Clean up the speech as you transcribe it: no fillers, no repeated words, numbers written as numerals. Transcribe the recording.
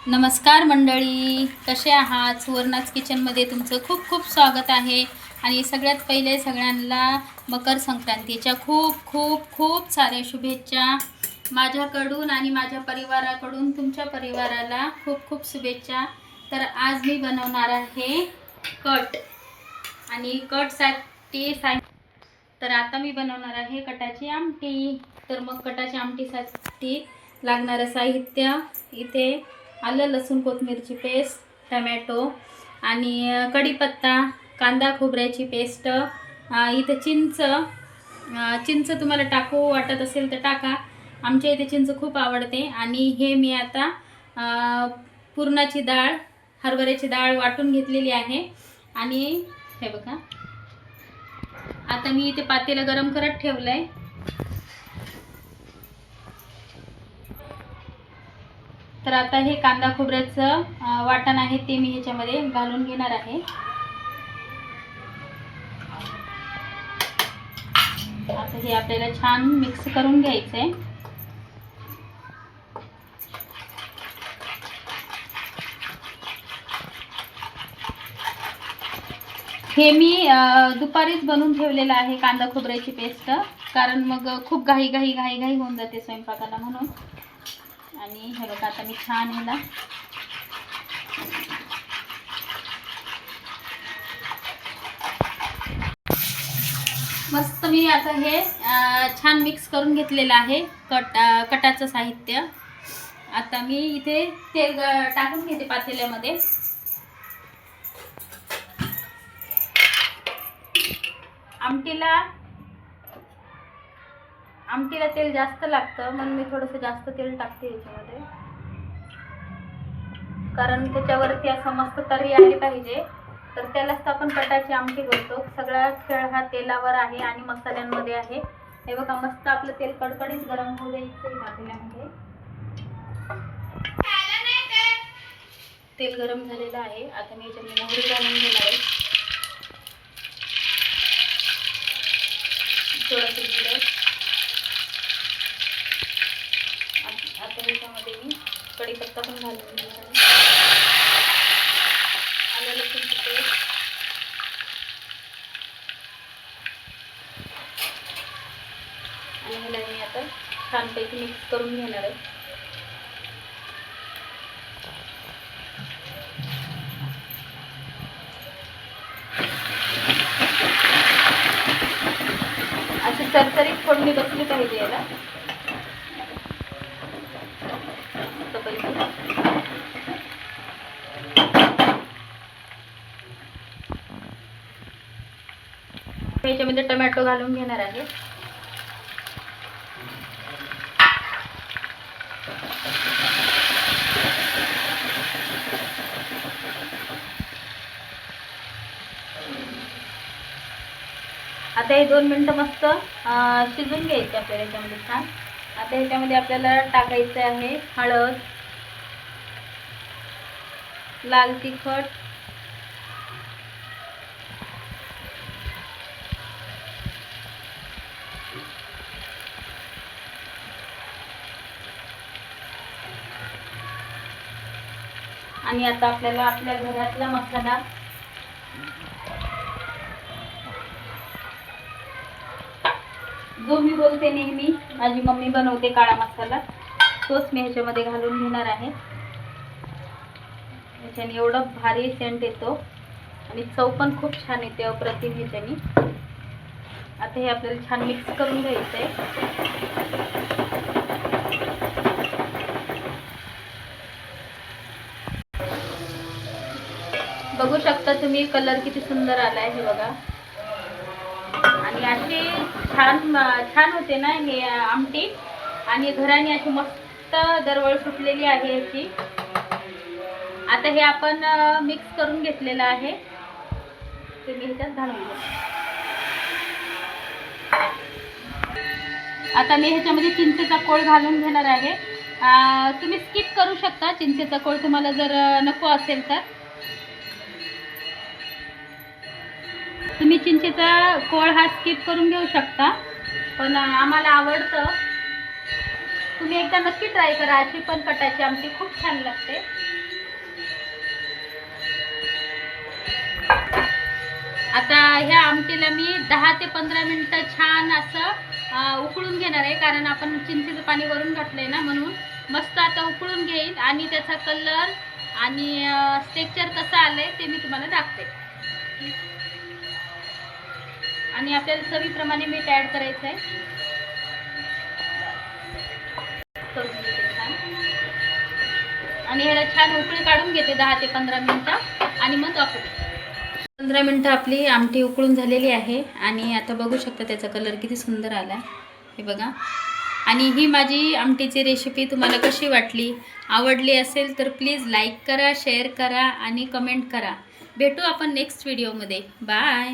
नमस्कार मंडळी, कसे आहात? सुवर्णाच किचनमध्ये तुमचं खूप खूप स्वागत आहे. आणि सगळ्यात पहिले सगळ्यांना मकर संक्रांतीच्या खूप खूप खूप साऱ्या शुभेच्छा माझ्याकडून आणि माझ्या परिवाराकडून. तुमच्या परिवाराला खूप खूप शुभेच्छा. तर आज मी बनवणार आहे कट आणि कटसाठी तर आता मी बनवणार आहे कटाची आमटी. तर मग कटाची आमटीसाठी लागणारं साहित्य इथे आलं लसूण कोथिंबीरची पेस्ट, टमॅटो आणि कढीपत्ता, कांदा खोबऱ्याची पेस्ट, इथे चिंच तुम्हाला टाकू वाटत असेल तर टाका. आमच्या इथे चिंच खूप आवडते. आणि हे मी आता पुरणाची डाळ, हरभऱ्याची डाळ वाटून घेतलेली आहे. आणि हे बघा, आता मी इथे पातेलं गरम करत ठेवलंय. तर आता हे कांदा खोबऱ्याचं वाटण आहे ते मी ह्याच्यामध्ये घालून घेणार आहे. आता हे आपल्याला छान मिक्स करून घ्यायचंय. हे मी दुपारीच बनवून ठेवलेलं आहे कांदा खोबऱ्याची पेस्ट, कारण मग खूप घाई होऊन जाते स्वयंपाकाला म्हणून. आणि हे बघा, आता मी छान ह्याला मस्त मी आता हे छान मिक्स करून घेतलेलं आहे कटाचं साहित्य. आता मी इथे तेल टाकून घेते पातेल्यामध्ये. आमटीला तेल जास्त लागतं म्हणून मी थोडंसं जास्त तेल टाकते याच्यामध्ये, कारण त्याच्यावरती असं मस्त तर्री आली पाहिजे. तर त्यालाच आपण कटाची आमटी बोलतो. सगळा खेळ हा तेलावर आहे आणि मसाल्यांमध्ये आहे. हे बघा, मस्त आपलं तेल कडकडीत गरम होऊ द्यायचं पातेल्यामध्ये. तेल गरम झालेलं आहे. आता मी याच्यामध्ये मोहरी घालून घेणार आहे, थोडंसं जिरं. आता ह्याच्यामध्ये मी कढीपत्ता पण घालून घेणार आहे, आलं लसूणची पेस्ट, आणि ह्याला मी आता छानपैकी मिक्स करून घेणार आहे. अशी चरचरीत फोडणी बसली पाहिजे याला. याच्यामध्ये टोमॅटो घालून घेणार आहे. आता हे 2 मिनिटं मस्त शिजून घ्यायचे आपल्याला याच्यामध्ये छान. आता ह्याच्यामध्ये आपल्याला टाकायचं आहे हळद, लाल तिखट, आणि आता आपल्याला आपल्या घरातला मसाला जो मी बोलते नेहमी, माझी मम्मी बनवते काळा मसाला, तोच मी ह्याच्यामध्ये घालून घेणार आहे. याच्याने एवढा भारी सेंट येतो आणि चव पण खूप छान येते, अप्रतिम ह्याच्याने. आता हे आपल्याला छान मिक्स करून घ्यायचं आहे. बघू शकता तुम्ही, कलर किती सुंदर आलाय हे बघा. आणि अशी छान होते ना हे आमटी, आणि घराने अशी मस्त दरवळ सुटलेली आहे याची. आता हे आपण मिक्स करून घेतलेलं आहे ते मी ह्याच्यात घालून घेते. आता मी ह्याच्यामध्ये चिंचेचा कोळ घालून घेणार आहे. तुम्ही स्किप करू शकता चिंचेचा कोळ, तुम्हाला जर नको असेल तर. तुम्ही चिंचेचा कोळ हा स्किप करून घेऊ शकता, पण आम्हाला आवडतं तुम्ही एकदा नक्की ट्राय करा. अशी पण कटाची आमटी खूप छान लागते. आता ह्या आमटीला मी 10 ते 15 मिनटं छान असं उकळून घेणार आहे, कारण आपण चिंचेचं पाणी वरून घातलंय ना, म्हणून मस्त आता उकळून घेईल आणि त्याचा कलर आणि टेक्स्चर कसं आलंय ते मी तुम्हाला दाखते. आणि आपल्याला चवीप्रमाणे मीठ ॲड करायचं आहे. करून घेते छान आणि ह्याला छान उकळी काढून घेते 10 ते 15 मिनटं आणि मग दाखवते. 15 मिनटं आपली आमटी उकळून झालेली आहे आणि आता बघू शकता त्याचा कलर किती सुंदर आला आहे, हे बघा. आणि ही माझी आमटीची रेसिपी तुम्हाला कशी वाटली, आवडली असेल तर प्लीज लाईक करा, शेअर करा आणि कमेंट करा. भेटू आपण नेक्स्ट व्हिडिओमध्ये. बाय.